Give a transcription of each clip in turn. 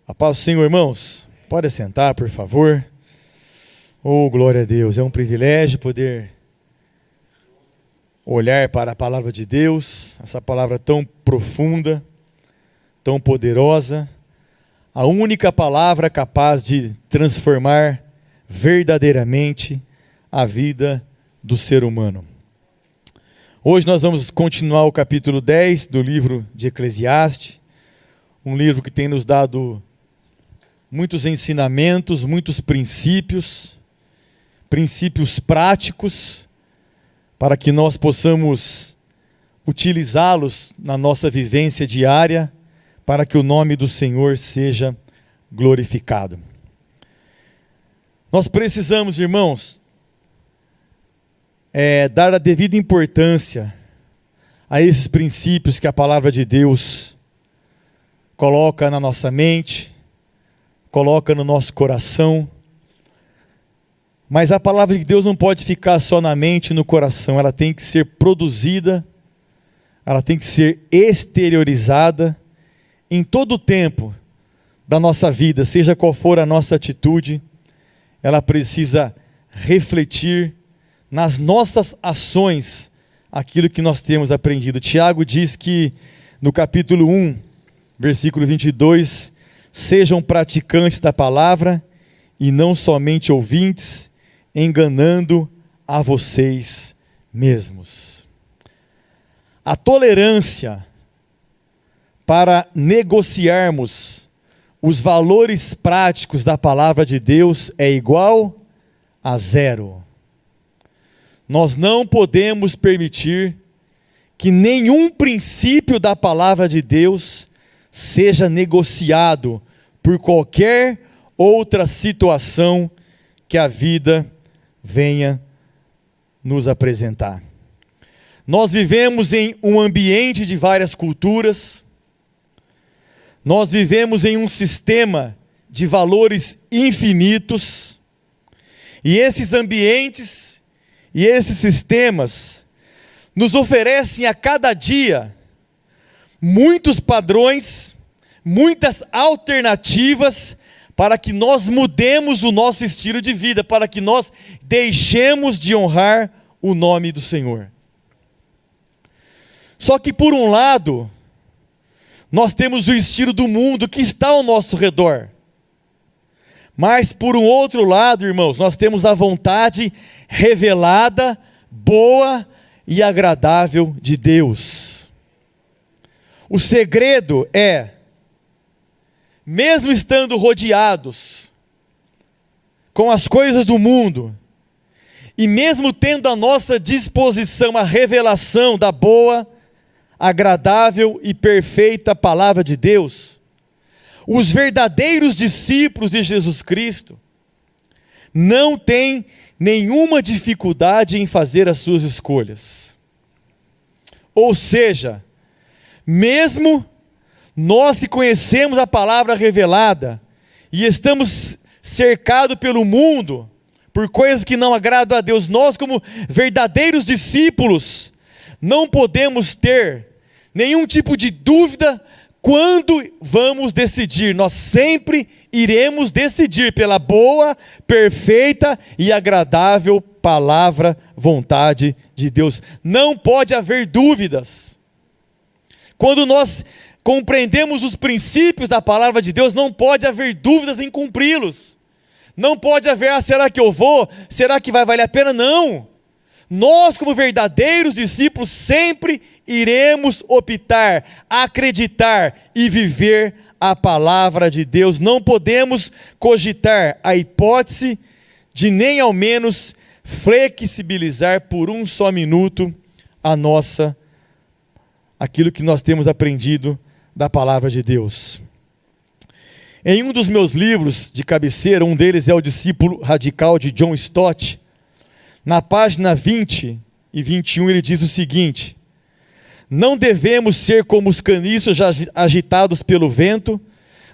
A paz do Senhor, irmãos. Pode sentar, por favor. Oh, glória a Deus. É um privilégio poder olhar para a palavra de Deus, essa palavra tão profunda, tão poderosa, a única palavra capaz de transformar verdadeiramente a vida do ser humano. Hoje nós vamos continuar o capítulo 10 do livro de Eclesiastes, um livro que tem nos dado muitos ensinamentos, muitos princípios práticos, para que nós possamos utilizá-los na nossa vivência diária, para que o nome do Senhor seja glorificado. Nós precisamos, irmãos, dar a devida importância a esses princípios que a palavra de Deus coloca na nossa mente, coloca no nosso coração. Mas a palavra de Deus não pode ficar só na mente e no coração, ela tem que ser produzida, ela tem que ser exteriorizada em todo o tempo da nossa vida, seja qual for a nossa atitude, ela precisa refletir nas nossas ações aquilo que nós temos aprendido. Tiago diz que no capítulo 1, versículo 22, sejam praticantes da palavra e não somente ouvintes, enganando a vocês mesmos. A tolerância para negociarmos os valores práticos da palavra de Deus é igual a zero. Nós não podemos permitir que nenhum princípio da palavra de Deus seja negociado por qualquer outra situação que a vida venha nos apresentar. Nós vivemos em um ambiente de várias culturas, nós vivemos em um sistema de valores infinitos, e esses ambientes e esses sistemas nos oferecem a cada dia muitos padrões, muitas alternativas para que nós mudemos o nosso estilo de vida, para que nós deixemos de honrar o nome do Senhor. Só que por um lado, nós temos o estilo do mundo que está ao nosso redor. Mas por um outro lado, irmãos, nós temos a vontade revelada, boa e agradável de Deus. O segredo é, mesmo estando rodeados com as coisas do mundo, e mesmo tendo à nossa disposição a revelação da boa, agradável e perfeita palavra de Deus, os verdadeiros discípulos de Jesus Cristo não têm nenhuma dificuldade em fazer as suas escolhas. Ou seja, mesmo nós que conhecemos a palavra revelada e estamos cercados pelo mundo, por coisas que não agradam a Deus, nós como verdadeiros discípulos, não podemos ter nenhum tipo de dúvida quando vamos decidir. Nós sempre iremos decidir pela boa, perfeita e agradável palavra, vontade de Deus. Não pode haver dúvidas. Quando nós compreendemos os princípios da palavra de Deus, não pode haver dúvidas em cumpri-los. Não pode haver, será que eu vou? Será que vai valer a pena? Não. Nós, como verdadeiros discípulos, sempre iremos optar, acreditar e viver a palavra de Deus. Não podemos cogitar a hipótese de nem ao menos flexibilizar por um só minuto aquilo que nós temos aprendido da palavra de Deus. Em um dos meus livros de cabeceira, um deles é O Discípulo Radical, de John Stott, na página 20 e 21 ele diz o seguinte: não devemos ser como os caniços agitados pelo vento,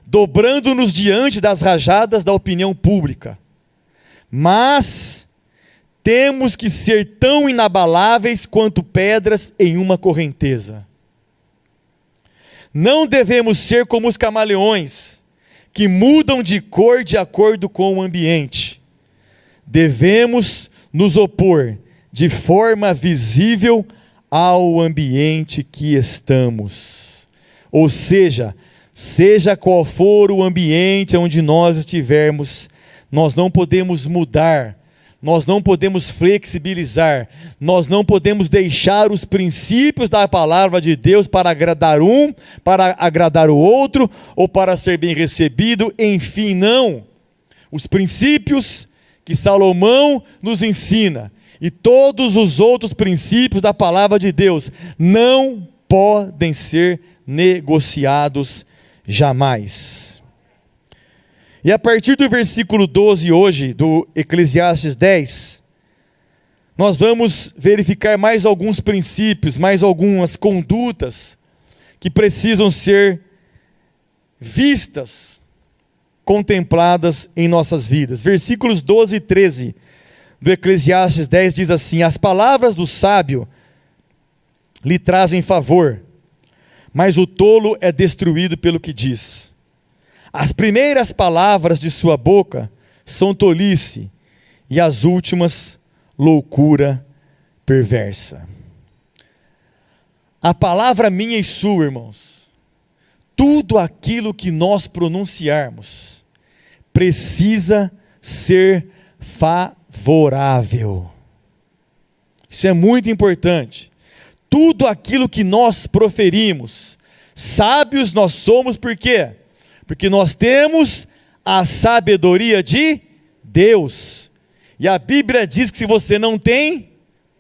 dobrando-nos diante das rajadas da opinião pública, mas temos que ser tão inabaláveis quanto pedras em uma correnteza. Não devemos ser como os camaleões, que mudam de cor de acordo com o ambiente. Devemos nos opor de forma visível ao ambiente que estamos. Ou seja qual for o ambiente onde nós estivermos, nós não podemos mudar, nós não podemos flexibilizar, nós não podemos deixar os princípios da palavra de Deus para agradar um, para agradar o outro, ou para ser bem recebido, enfim, não. Os princípios que Salomão nos ensina, e todos os outros princípios da palavra de Deus, não podem ser negociados jamais. E a partir do versículo 12 hoje, do Eclesiastes 10, nós vamos verificar mais alguns princípios, mais algumas condutas que precisam ser vistas, contempladas em nossas vidas. Versículos 12 e 13 do Eclesiastes 10 diz assim: as palavras do sábio lhe trazem favor, mas o tolo é destruído pelo que diz. As primeiras palavras de sua boca são tolice, e as últimas, loucura perversa. A palavra minha e sua, irmãos, tudo aquilo que nós pronunciarmos, precisa ser favorável. Isso é muito importante. Tudo aquilo que nós proferimos, sábios nós somos, por quê? Porque nós temos a sabedoria de Deus. E a Bíblia diz que se você não tem,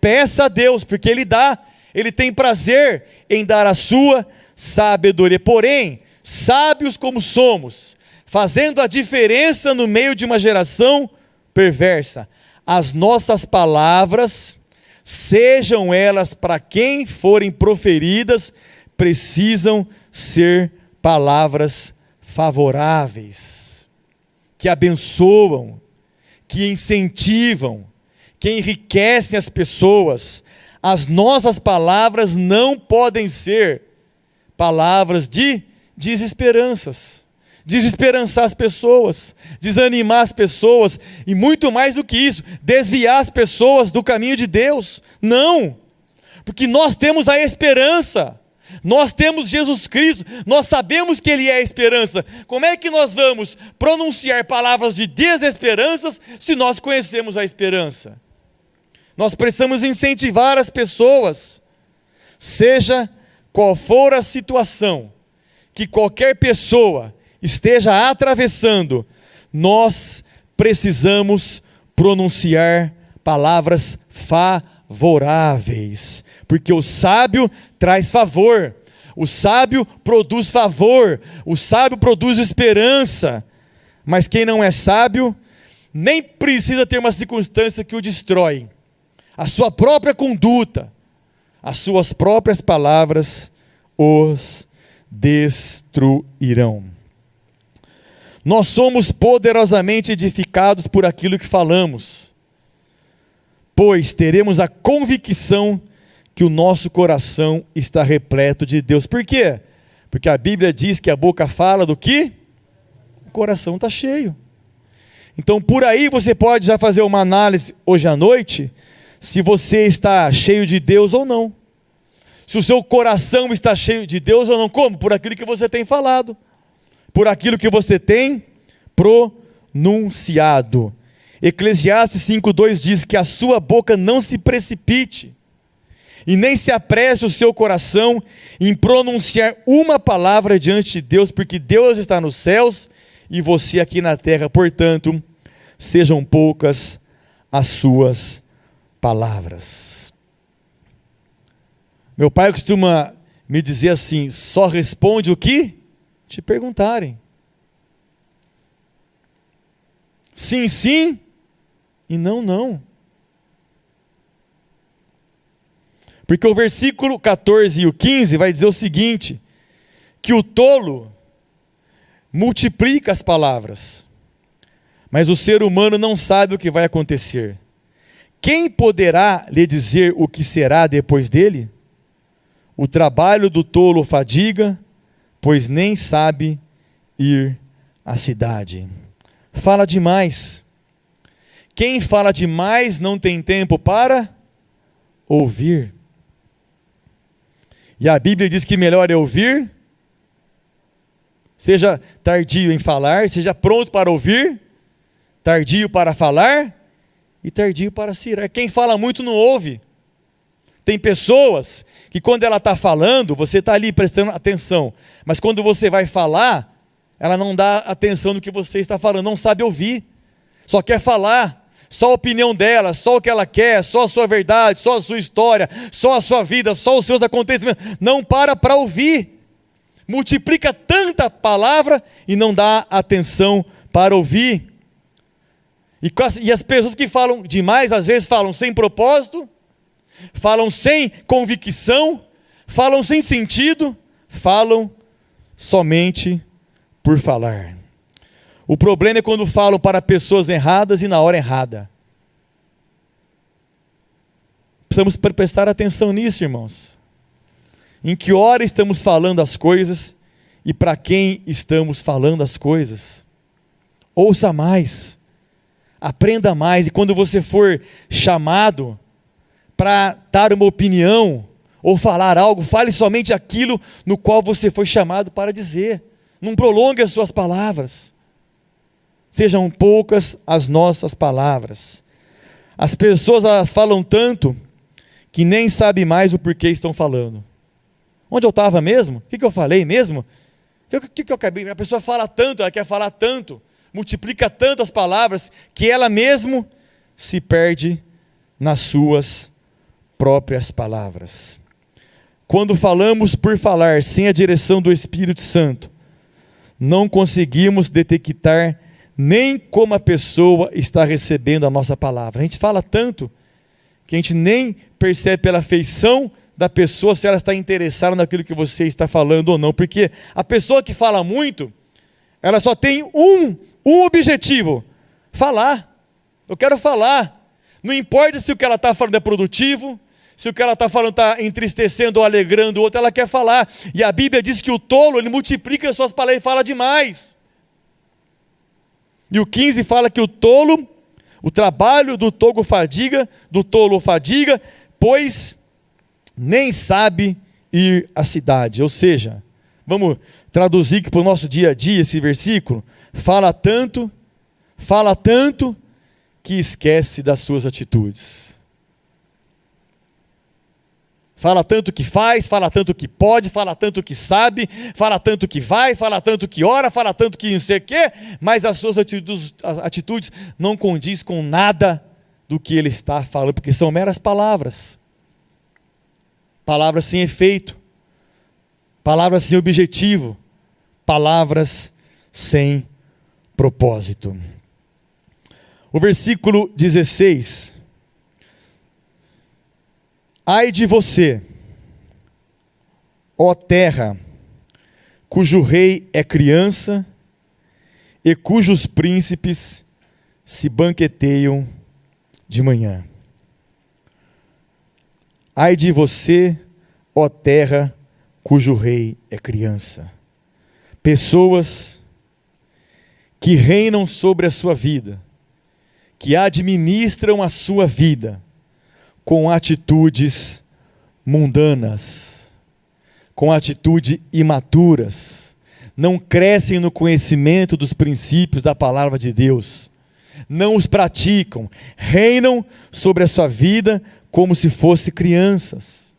peça a Deus, porque Ele dá. Ele tem prazer em dar a sua sabedoria. Porém, sábios como somos, fazendo a diferença no meio de uma geração perversa, as nossas palavras, sejam elas para quem forem proferidas, precisam ser palavras favoráveis, que abençoam, que incentivam, que enriquecem as pessoas. As nossas palavras não podem ser palavras de desesperançar as pessoas, desanimar as pessoas, e muito mais do que isso, desviar as pessoas do caminho de Deus. Não, porque nós temos a esperança, nós temos Jesus Cristo, nós sabemos que Ele é a esperança. Como é que nós vamos pronunciar palavras de desesperanças se nós conhecemos a esperança? Nós precisamos incentivar as pessoas, seja qual for a situação que qualquer pessoa esteja atravessando, nós precisamos pronunciar palavras favoráveis, porque o sábio traz favor, o sábio produz favor, o sábio produz esperança. Mas quem não é sábio, nem precisa ter uma circunstância que o destrói. A sua própria conduta, as suas próprias palavras os destruirão. Nós somos poderosamente edificados por aquilo que falamos, pois teremos a convicção que o nosso coração está repleto de Deus. Por quê? Porque a Bíblia diz que a boca fala do que? O coração está cheio. Então por aí você pode já fazer uma análise hoje à noite, se você está cheio de Deus ou não. Se o seu coração está cheio de Deus ou não. Como? Por aquilo que você tem falado, por aquilo que você tem pronunciado. Eclesiastes 5:2 diz que a sua boca não se precipite, e nem se apresse o seu coração em pronunciar uma palavra diante de Deus, porque Deus está nos céus e você aqui na terra. Portanto, sejam poucas as suas palavras. Meu pai costuma me dizer assim: só responde o que te perguntarem. Sim, sim, e não, não. Porque o versículo 14 e o 15 vai dizer o seguinte: que o tolo multiplica as palavras, mas o ser humano não sabe o que vai acontecer. Quem poderá lhe dizer o que será depois dele? O trabalho do tolo fadiga, pois nem sabe ir a cidade. Fala demais. Quem fala demais não tem tempo para ouvir. E a Bíblia diz que melhor é ouvir. Seja tardio em falar, seja pronto para ouvir, tardio para falar e tardio para se irar. Quem fala muito não ouve. Tem pessoas que quando ela está falando, você está ali prestando atenção, mas quando você vai falar, ela não dá atenção no que você está falando, não sabe ouvir, só quer falar, só a opinião dela, só o que ela quer, só a sua verdade, só a sua história, só a sua vida, só os seus acontecimentos, não para ouvir. Multiplica tanta palavra e não dá atenção para ouvir. E as pessoas que falam demais, às vezes falam sem propósito, falam sem convicção, falam sem sentido, falam somente por falar. O problema é quando falam para pessoas erradas e na hora errada. Precisamos prestar atenção nisso, irmãos. Em que hora estamos falando as coisas e para quem estamos falando as coisas. Ouça mais, aprenda mais, e quando você for chamado para dar uma opinião ou falar algo, fale somente aquilo no qual você foi chamado para dizer. Não prolongue as suas palavras. Sejam poucas as nossas palavras. As pessoas elas falam tanto que nem sabem mais o porquê estão falando. Onde eu estava mesmo? O que eu falei mesmo? O que eu acabei? A pessoa fala tanto, ela quer falar tanto, multiplica tanto as palavras, que ela mesmo se perde nas suas próprias palavras. Quando falamos por falar, sem a direção do Espírito Santo, não conseguimos detectar nem como a pessoa está recebendo a nossa palavra. A gente fala tanto, que a gente nem percebe pela feição da pessoa se ela está interessada naquilo que você está falando ou não, porque a pessoa que fala muito, ela só tem um objetivo: falar. Eu quero falar, não importa se o que ela está falando é produtivo, se o que ela está falando está entristecendo ou alegrando o outro, ela quer falar. E a Bíblia diz que o tolo, ele multiplica as suas palavras e fala demais. E o 15 fala que o tolo, o trabalho do tolo fadiga, pois nem sabe ir à cidade. Ou seja, vamos traduzir para o nosso dia a dia esse versículo: fala tanto, que esquece das suas atitudes. Fala tanto que faz, fala tanto que pode, fala tanto que sabe, fala tanto que vai, fala tanto que ora, fala tanto que não sei o quê, mas as suas atitudes não condiz com nada do que ele está falando, porque são meras palavras. Palavras sem efeito, palavras sem objetivo, palavras sem propósito. O versículo 16: ai de você, ó terra, cujo rei é criança e cujos príncipes se banqueteiam de manhã. Ai de você, ó terra, cujo rei é criança. Pessoas que reinam sobre a sua vida, que administram a sua vida com atitudes mundanas, com atitudes imaturas, não crescem no conhecimento dos princípios da palavra de Deus, não os praticam, reinam sobre a sua vida como se fossem crianças.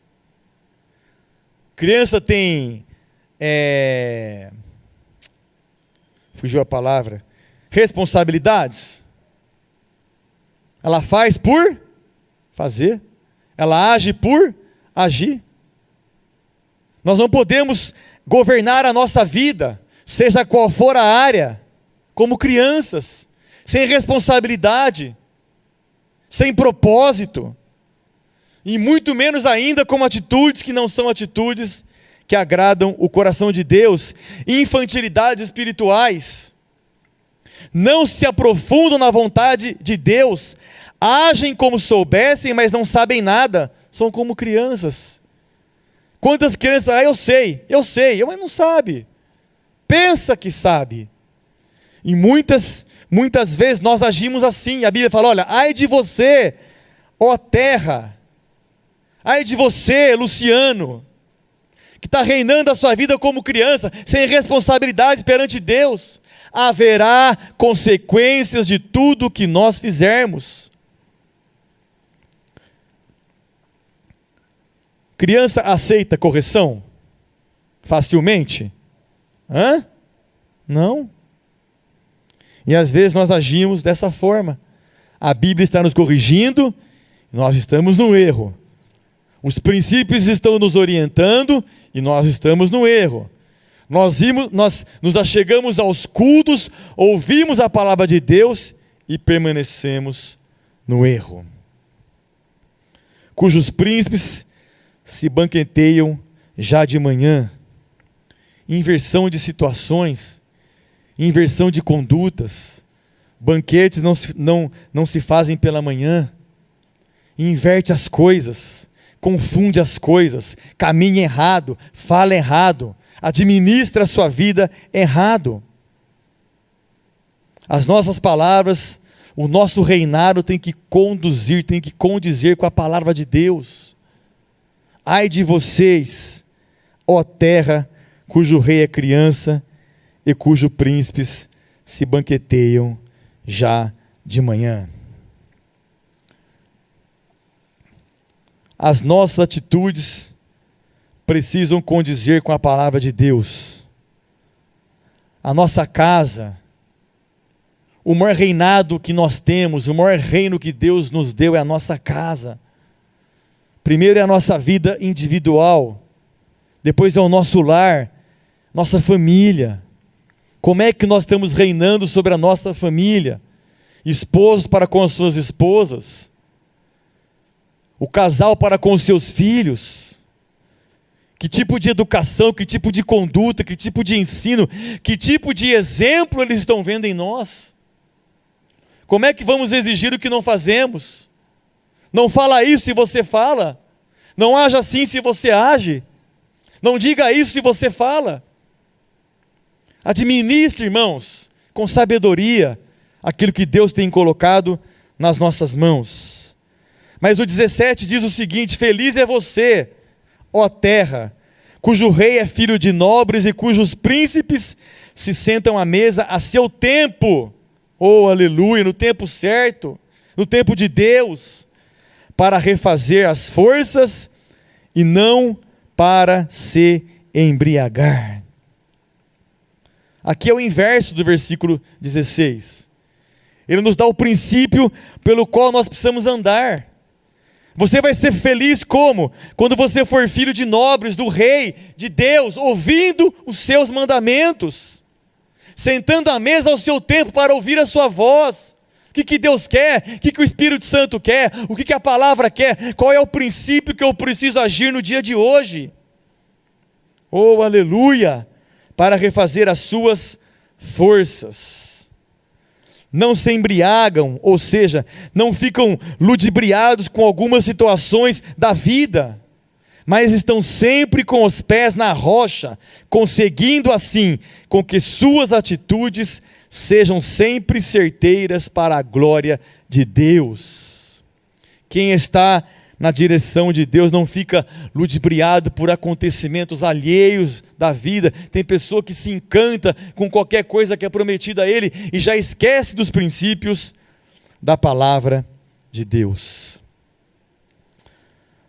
Criança tem, fugiu a palavra, responsabilidades. Ela faz por fazer, ela age por agir. Nós não podemos governar a nossa vida, seja qual for a área, como crianças, sem responsabilidade, sem propósito, e muito menos ainda com atitudes que não são atitudes que agradam o coração de Deus, infantilidades espirituais, não se aprofundam na vontade de Deus, agem como soubessem, mas não sabem nada, são como crianças. Quantas crianças, eu sei, mas não sabe, pensa que sabe, E muitas vezes nós agimos assim. A Bíblia fala: olha, ai de você, ó terra, ai de você, Luciano, que está reinando a sua vida como criança, sem responsabilidade perante Deus. Haverá consequências de tudo o que nós fizermos. Criança aceita correção facilmente? Não. E às vezes nós agimos dessa forma. A Bíblia está nos corrigindo, nós estamos no erro. Os princípios estão nos orientando e nós estamos no erro. Nós nos achegamos aos cultos, ouvimos a palavra de Deus e permanecemos no erro. Cujos príncipes se banqueteiam já de manhã. Inversão de situações, inversão de condutas. Banquetes não se fazem pela manhã. Inverte as coisas, confunde as coisas, caminha errado, fala errado, administra a sua vida errado. As nossas palavras, o nosso reinado tem que condizer com a palavra de Deus. Ai de vocês, ó terra, cujo rei é criança e cujos príncipes se banqueteiam já de manhã. As nossas atitudes precisam condizer com a palavra de Deus. A nossa casa, o maior reinado que nós temos, o maior reino que Deus nos deu é a nossa casa. Primeiro é a nossa vida individual, depois é o nosso lar, nossa família. Como é que nós estamos reinando sobre a nossa família? Esposos para com as suas esposas, o casal para com os seus filhos. Que tipo de educação, que tipo de conduta, que tipo de ensino, que tipo de exemplo eles estão vendo em nós? Como é que vamos exigir o que não fazemos? Não fala isso se você fala. Não haja assim se você age. Não diga isso se você fala. Administre, irmãos, com sabedoria, aquilo que Deus tem colocado nas nossas mãos. Mas o 17 diz o seguinte: feliz é você, ó terra, cujo rei é filho de nobres e cujos príncipes se sentam à mesa a seu tempo. Oh, aleluia, no tempo certo, no tempo de Deus, para refazer as forças e não para se embriagar. Aqui é o inverso do versículo 16. Ele nos dá o princípio pelo qual nós precisamos andar. Você vai ser feliz como? Quando você for filho de nobres, do rei, de Deus, ouvindo os seus mandamentos, sentando à mesa ao seu tempo para ouvir a sua voz. O que Deus quer? O que o Espírito Santo quer? O que a palavra quer? Qual é o princípio que eu preciso agir no dia de hoje? Oh, aleluia! Para refazer as suas forças. Não se embriagam, ou seja, não ficam ludibriados com algumas situações da vida, mas estão sempre com os pés na rocha, conseguindo assim com que suas atitudes sejam sempre certeiras para a glória de Deus. Quem está na direção de Deus não fica ludibriado por acontecimentos alheios da vida. Tem pessoa que se encanta com qualquer coisa que é prometida a ele e já esquece dos princípios da palavra de Deus.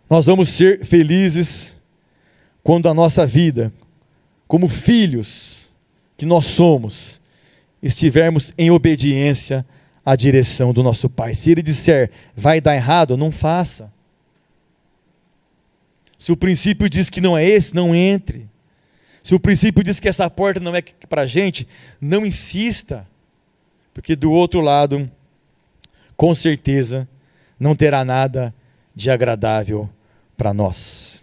Nós vamos ser felizes quando a nossa vida, como filhos que nós somos, estivermos em obediência à direção do nosso Pai. Se Ele disser, vai dar errado, não faça. Se o princípio diz que não é esse, não entre. Se o princípio diz que essa porta não é para a gente, não insista. Porque do outro lado, com certeza, não terá nada de agradável para nós.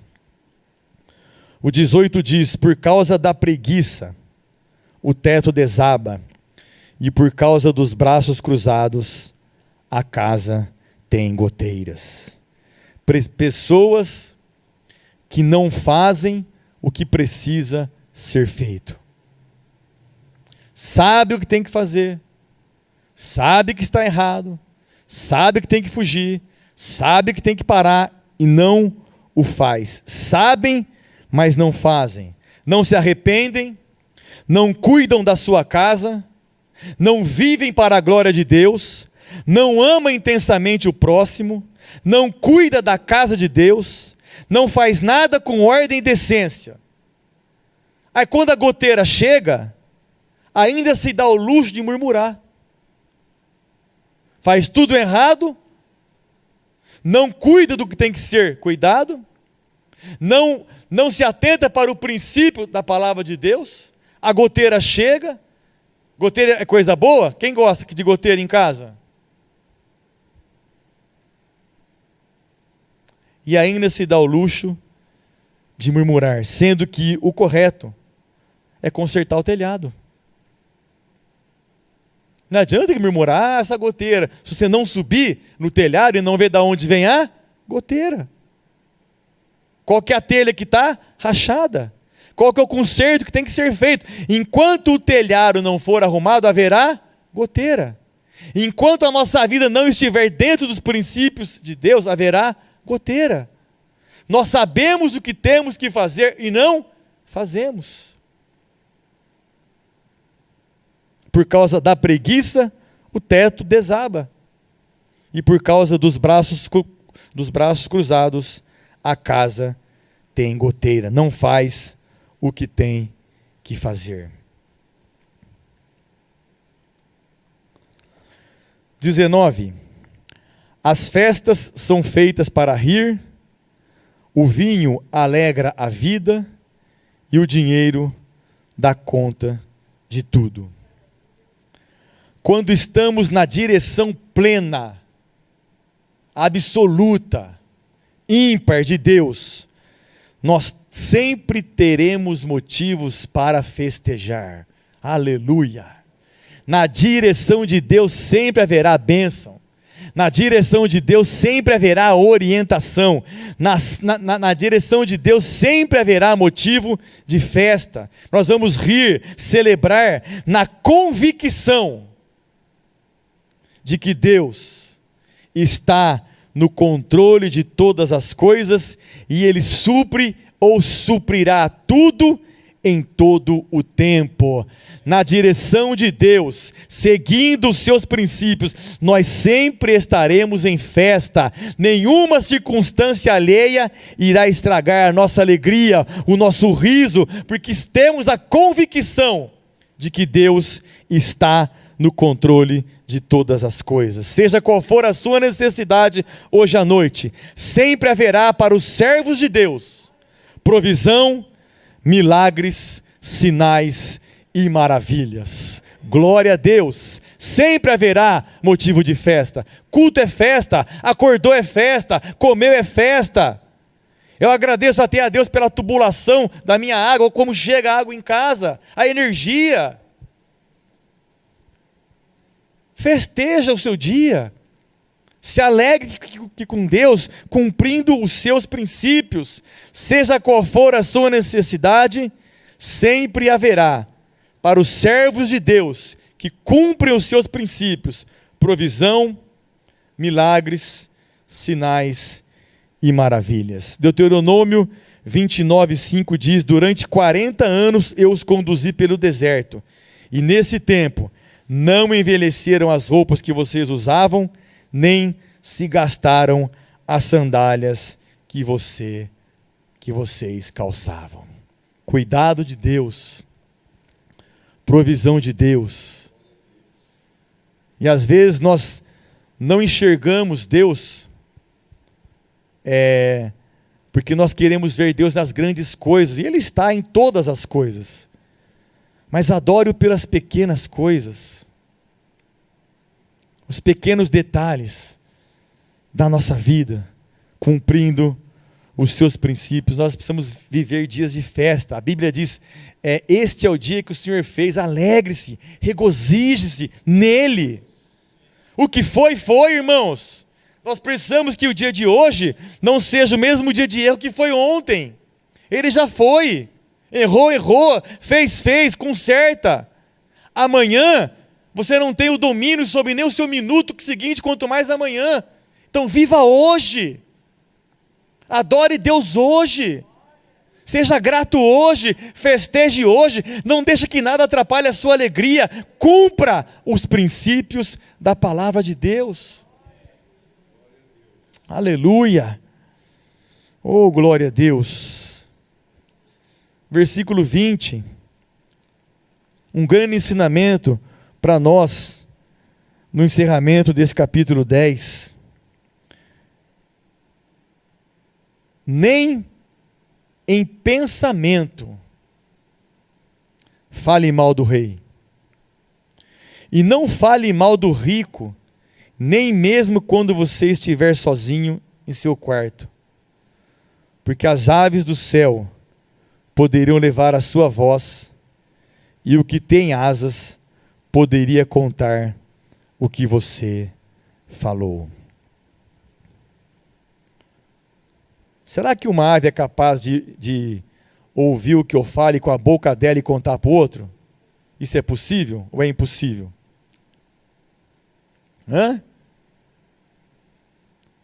O 18 diz, por causa da preguiça, o teto desaba, e por causa dos braços cruzados, a casa tem goteiras. Pessoas que não fazem o que precisa ser feito. sabe o que tem que fazer, sabe que está errado, sabe que tem que fugir, sabe que tem que parar e não o faz. Sabem, mas não fazem. Não se arrependem, não cuidam da sua casa, não vivem para a glória de Deus, não ama intensamente o próximo, não cuida da casa de Deus, não faz nada com ordem e decência. Aí quando a goteira chega, ainda se dá o luxo de murmurar. Faz tudo errado, não cuida do que tem que ser cuidado, não se atenta para o princípio da palavra de Deus. A goteira chega. Goteira é coisa boa? Quem gosta de goteira em casa? E ainda se dá o luxo de murmurar, sendo que o correto é consertar o telhado. Não adianta murmurar, essa goteira, se você não subir no telhado e não ver de onde vem a goteira. Qual que é a telha que está? Rachada. Qual que é o conserto que tem que ser feito? Enquanto o telhado não for arrumado, haverá goteira. Enquanto a nossa vida não estiver dentro dos princípios de Deus, haverá goteira. Nós sabemos o que temos que fazer e não fazemos. Por causa da preguiça, o teto desaba. E por causa dos braços cruzados, a casa tem goteira. Não faz o que tem que fazer. 19. As festas são feitas para rir, o vinho alegra a vida e o dinheiro dá conta de tudo. Quando estamos na direção plena, absoluta, ímpar de Deus, nós sempre teremos motivos para festejar. Aleluia! Na direção de Deus sempre haverá bênção. Na direção de Deus sempre haverá orientação. Na direção de Deus sempre haverá motivo de festa. Nós vamos rir, celebrar na convicção de que Deus está no controle de todas as coisas e Ele supre ou suprirá tudo em todo o tempo. Na direção de Deus, seguindo os seus princípios, nós sempre estaremos em festa. Nenhuma circunstância alheia irá estragar a nossa alegria, o nosso riso, porque temos a convicção de que Deus está no controle de todas as coisas. Seja qual for a sua necessidade hoje à noite, sempre haverá para os servos de Deus provisão, milagres, sinais e maravilhas. Glória a Deus. Sempre haverá motivo de festa. Culto é festa, acordou é festa, comeu é festa. Eu agradeço até a Deus pela tubulação da minha água, ou como chega a água em casa, a energia. Festeja o seu dia, se alegre que com Deus, cumprindo os seus princípios, seja qual for a sua necessidade, sempre haverá, para os servos de Deus, que cumprem os seus princípios, provisão, milagres, sinais e maravilhas. Deuteronômio 29:5 diz: durante 40 anos eu os conduzi pelo deserto, e nesse tempo não envelheceram as roupas que vocês usavam, nem se gastaram as sandálias que vocês calçavam. Cuidado de Deus, provisão de Deus. E às vezes nós não enxergamos Deus, porque nós queremos ver Deus nas grandes coisas, e Ele está em todas as coisas. Mas adore-o pelas pequenas coisas, os pequenos detalhes da nossa vida, cumprindo os seus princípios. Nós precisamos viver dias de festa. A Bíblia diz, este é o dia que o Senhor fez, alegre-se, regozije-se nele. O que foi, irmãos. Nós precisamos que o dia de hoje não seja o mesmo dia de erro que foi ontem. Ele já foi. Errou, fez, conserta. Amanhã, você não tem o domínio sobre nem o seu minuto seguinte, quanto mais amanhã. Então viva hoje. Adore Deus hoje. Seja grato hoje, festeje hoje, não deixe que nada atrapalhe a sua alegria. Cumpra os princípios da palavra de Deus. Aleluia. Oh, glória a Deus. Versículo 20. Um grande ensinamento para nós no encerramento desse capítulo 10. Nem em pensamento fale mal do rei, e não fale mal do rico, nem mesmo quando você estiver sozinho em seu quarto, porque as aves do céu poderiam levar a sua voz, e o que tem asas poderia contar o que você falou. Será que uma ave é capaz de ouvir o que eu falo com a boca dela e contar para o outro? Isso é possível ou é impossível?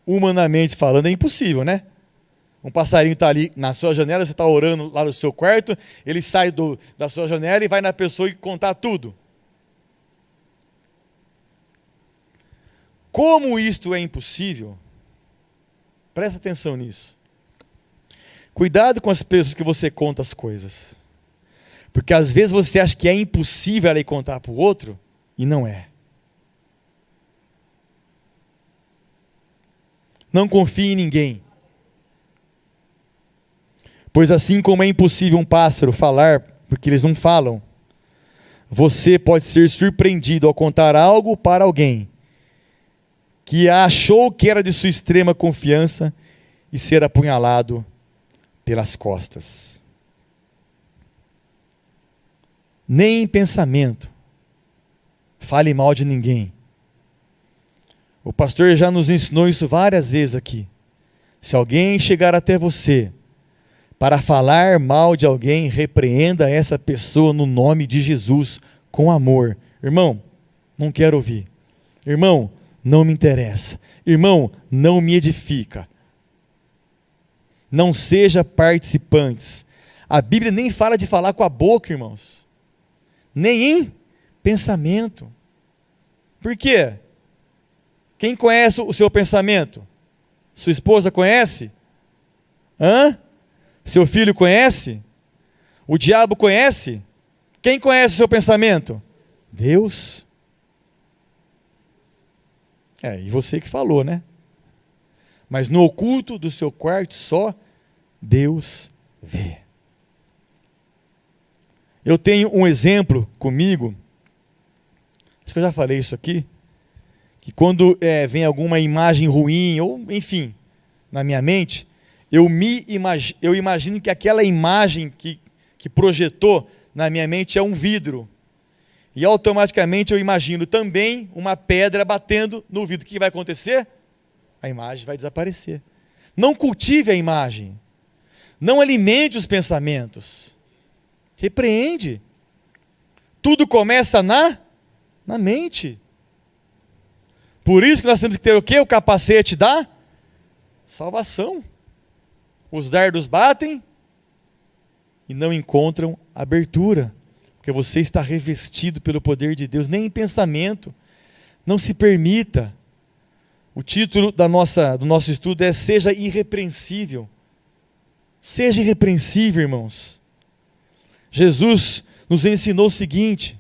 Humanamente falando, é impossível, né? Um passarinho está ali na sua janela, você está orando lá no seu quarto, ele sai da sua janela e vai na pessoa e contar tudo. Como isto é impossível? Presta atenção nisso. Cuidado com as pessoas que você conta as coisas. Porque às vezes você acha que é impossível ela ir contar para o outro, e não é. Não confie em ninguém. Pois assim como é impossível um pássaro falar, porque eles não falam, você pode ser surpreendido ao contar algo para alguém que achou que era de sua extrema confiança e ser apunhalado pelas costas. Nem em pensamento fale mal de ninguém. O pastor já nos ensinou isso várias vezes aqui. Se alguém chegar até você para falar mal de alguém, repreenda essa pessoa no nome de Jesus, com amor. Irmão, não quero ouvir. Irmão, não me interessa. Irmão, não me edifica. Não seja participantes. A Bíblia nem fala de falar com a boca, irmãos. Nem em pensamento. Por quê? Quem conhece o seu pensamento? Sua esposa conhece? Seu filho conhece? O diabo conhece? Quem conhece o seu pensamento? Deus. E você que falou, né? Mas no oculto do seu quarto só Deus vê. Eu tenho um exemplo comigo, acho que eu já falei isso aqui, que quando vem alguma imagem ruim, ou enfim, na minha mente, eu imagino que aquela imagem que projetou na minha mente é um vidro. E automaticamente eu imagino também uma pedra batendo no vidro. O que vai acontecer? A imagem vai desaparecer. Não cultive a imagem. Não alimente os pensamentos. Repreende. Tudo começa na mente. Por isso que nós temos que ter o quê? O capacete da salvação. Os dardos batem e não encontram abertura, porque você está revestido pelo poder de Deus, nem em pensamento. Não se permita. O título do nosso estudo é Seja Irrepreensível. Seja irrepreensível, irmãos. Jesus nos ensinou o seguinte: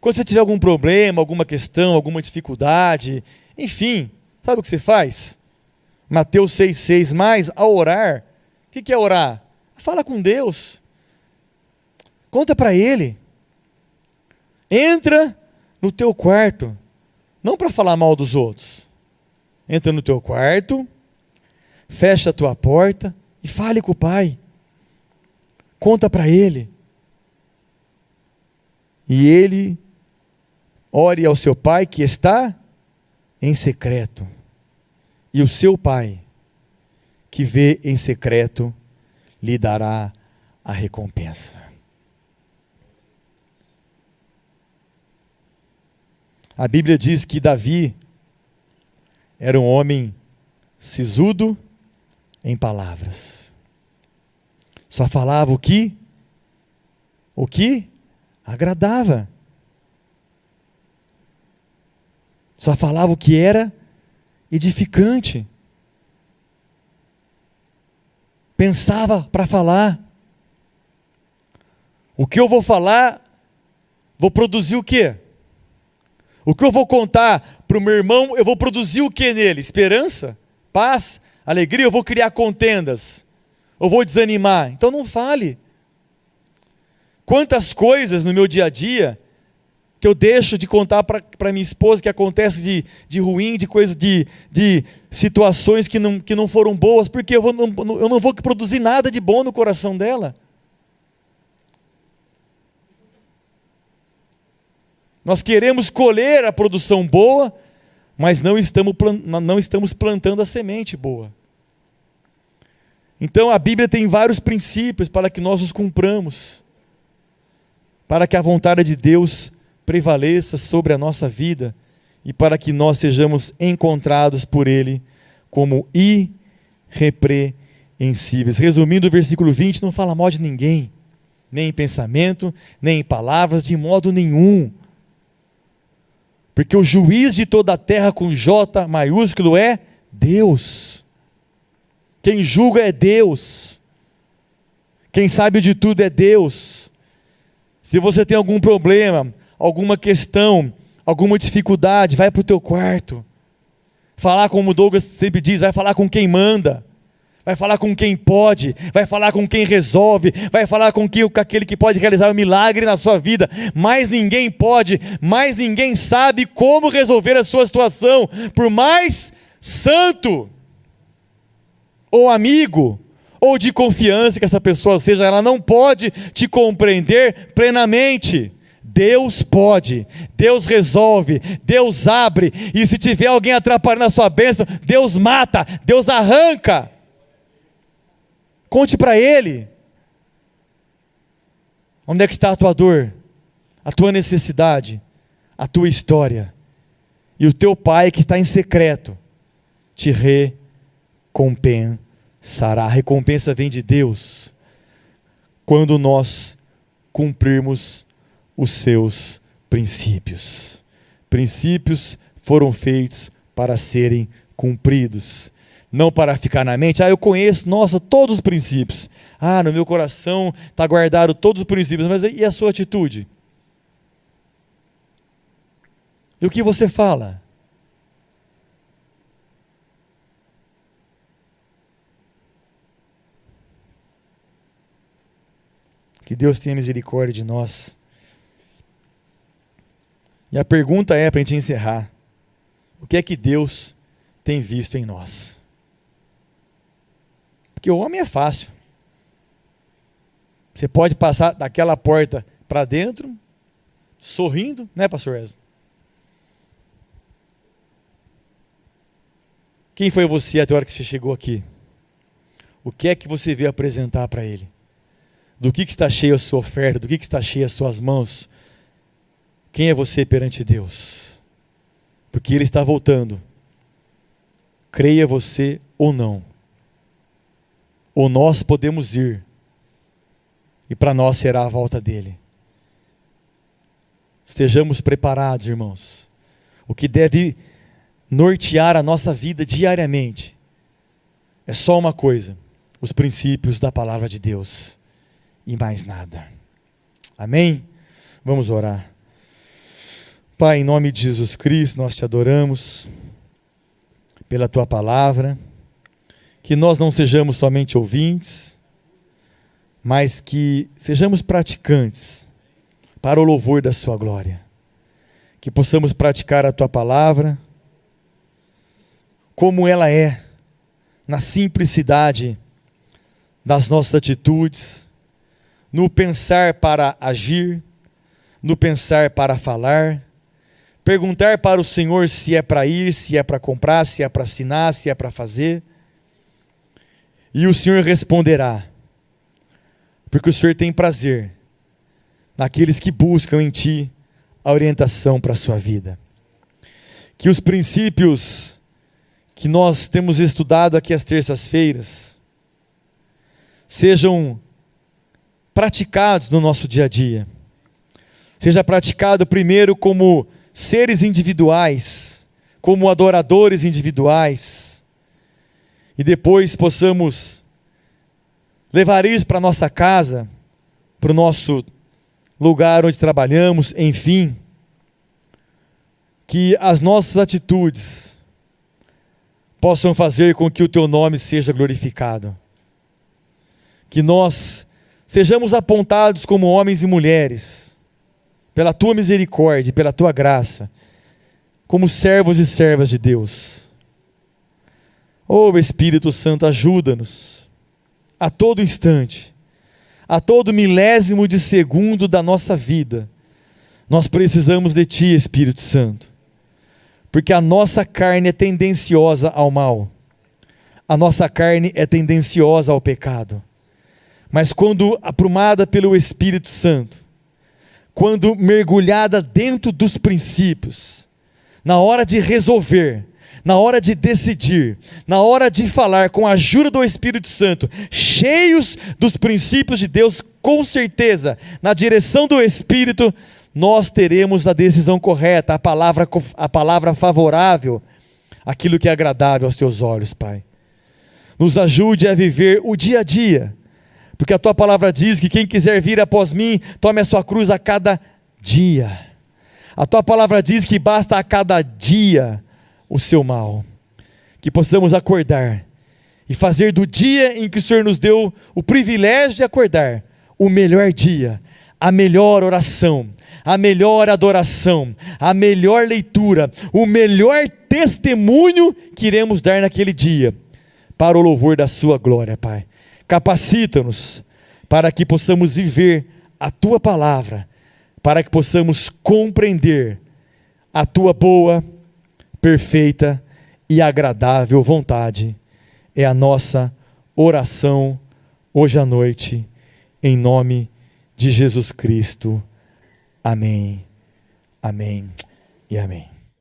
quando você tiver algum problema, alguma questão, alguma dificuldade, enfim, sabe o que você faz? Mateus 6,6, mas ao orar, o que é orar? Fala com Deus. Conta para Ele. Entra no teu quarto, não para falar mal dos outros. Entra no teu quarto, fecha a tua porta e fale com o Pai. Conta para Ele. E Ele ore ao seu Pai que está em secreto. E o seu Pai, que vê em secreto, lhe dará a recompensa. A Bíblia diz que Davi era um homem sisudo em palavras. Só falava o que agradava. Só falava o que era edificante. Pensava para falar. O que eu vou falar, vou produzir o quê? O que eu vou contar para o meu irmão, eu vou produzir o que nele? Esperança? Paz? Alegria? Eu vou criar contendas? Eu vou desanimar? Então não fale. Quantas coisas no meu dia a dia que eu deixo de contar para minha esposa que acontece de ruim, de coisas, de situações que não foram boas, porque eu não vou produzir nada de bom no coração dela. Nós queremos colher a produção boa, mas não estamos plantando a semente boa. Então a Bíblia tem vários princípios para que nós os cumpramos, para que a vontade de Deus prevaleça sobre a nossa vida e para que nós sejamos encontrados por Ele como irrepreensíveis. Resumindo, o versículo 20 não fala mal de ninguém, nem em pensamento, nem em palavras, de modo nenhum. Porque o juiz de toda a terra com J maiúsculo é Deus. Quem julga é Deus. Quem sabe de tudo é Deus. Se você tem algum problema, alguma questão, alguma dificuldade, vai para o teu quarto. Falar como o Douglas sempre diz, vai falar com quem manda. Vai falar com quem pode, vai falar com quem resolve, vai falar com aquele que pode realizar um milagre na sua vida. Mas ninguém pode, mais ninguém sabe como resolver a sua situação, por mais santo, ou amigo, ou de confiança que essa pessoa seja, ela não pode te compreender plenamente. Deus pode, Deus resolve, Deus abre, e se tiver alguém atrapalhando a sua bênção, Deus mata, Deus arranca. Conte para Ele. Onde é que está a tua dor? A tua necessidade? A tua história? E o teu Pai que está em secreto te recompensará. A recompensa vem de Deus quando nós cumprirmos os seus princípios. Princípios foram feitos para serem cumpridos. Não para ficar na mente, eu conheço, todos os princípios. No meu coração está guardado todos os princípios, mas e a sua atitude? E o que você fala? Que Deus tenha misericórdia de nós. E a pergunta é, para a gente encerrar, o que é que Deus tem visto em nós? Porque o homem é fácil. Você pode passar daquela porta para dentro, sorrindo, né, pastor Wesley? Quem foi você até a hora que você chegou aqui? O que é que você veio apresentar para Ele? Do que está cheia a sua oferta? Do que está cheia as suas mãos? Quem é você perante Deus? Porque Ele está voltando. Creia você ou não. Ou nós podemos ir, e para nós será a volta dele. Estejamos preparados, irmãos. O que deve nortear a nossa vida diariamente é só uma coisa: os princípios da palavra de Deus, e mais nada. Amém? Vamos orar. Pai, em nome de Jesus Cristo, nós te adoramos pela tua palavra. Que nós não sejamos somente ouvintes, mas que sejamos praticantes para o louvor da sua glória. Que possamos praticar a tua palavra como ela é, na simplicidade das nossas atitudes, no pensar para agir, no pensar para falar, perguntar para o Senhor se é para ir, se é para comprar, se é para assinar, se é para fazer. E o Senhor responderá, porque o Senhor tem prazer naqueles que buscam em Ti a orientação para a sua vida. que os princípios que nós temos estudado aqui às terças-feiras sejam praticados no nosso dia a dia. Seja praticado primeiro como seres individuais, como adoradores individuais, e depois possamos levar isso para a nossa casa, para o nosso lugar onde trabalhamos, enfim, que as nossas atitudes possam fazer com que o Teu nome seja glorificado, que nós sejamos apontados como homens e mulheres, pela Tua misericórdia, pela Tua graça, como servos e servas de Deus. Oh Espírito Santo, ajuda-nos, a todo instante, a todo milésimo de segundo da nossa vida, nós precisamos de Ti, Espírito Santo, porque a nossa carne é tendenciosa ao mal, a nossa carne é tendenciosa ao pecado, mas quando aprumada pelo Espírito Santo, quando mergulhada dentro dos princípios, na hora de resolver, na hora de decidir, na hora de falar com a ajuda do Espírito Santo, cheios dos princípios de Deus, com certeza, na direção do Espírito, nós teremos a decisão correta, a palavra favorável, aquilo que é agradável aos Teus olhos, Pai. Nos ajude a viver o dia a dia, porque a Tua palavra diz que quem quiser vir após mim, tome a sua cruz a cada dia. A Tua palavra diz que basta a cada dia o seu mal, que possamos acordar e fazer do dia em que o Senhor nos deu o privilégio de acordar, o melhor dia, a melhor oração, a melhor adoração, a melhor leitura, o melhor testemunho que iremos dar naquele dia, para o louvor da Sua glória, Pai. Capacita-nos para que possamos viver a Tua palavra, para que possamos compreender a Tua boa, perfeita e agradável vontade. É a nossa oração hoje à noite, em nome de Jesus Cristo. Amém, amém e amém.